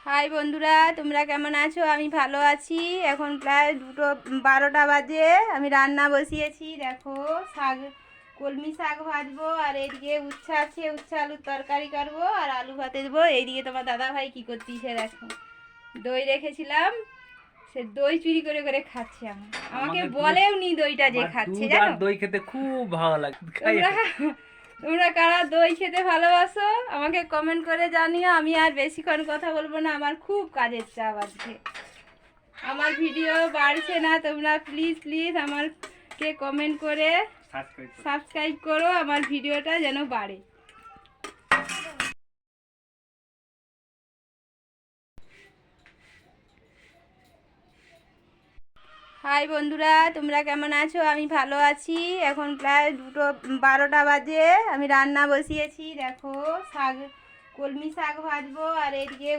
High বন্ধুরা, তোমরা কেমন আছো? আমি ভালো আছি। এখন প্রায় 2:12 বাজে। আমি রান্না বসিয়েছি। দেখো, শাক, কলমি শাক ভাজবো, আর এদিকে উচ্ছে আছে, উচ্ছে আলুর তরকারি করবো, আর আলু ভাতে দেবো। এইদিকে তোমার দাদা ভাই কি করতেছে দেখো, দই রেখেছিলাম, সে দই চুরি করে করে খাচ্ছে। আমাকে বলেও নি দইটা যে খাচ্ছে, দুধ আর জানো? দই খেতে খুব ভালো লাগে। তোমরা তোমরা কারা দই খেতে ভালোবাসো আমাকে কমেন্ট করে জানিও। আমি আর বেশিক্ষণ কথা বলবো না, আমার খুব কাজের চাপ আজকে। আমার ভিডিও বাড়ছে না, তোমরা প্লিজ প্লিজ আমাকে কমেন্ট করে সাবস্ক্রাইব করো, আমার ভিডিওটা যেন বাড়ে। হাই বন্ধুরা, তোমরা কেমন আছো? আমি ভালো আছি। এখন প্রায় 2:12 বাজে। আমি রান্না বসিয়েছি। দেখো, শাক, কলমি শাক ভাজবো, আর এদিকে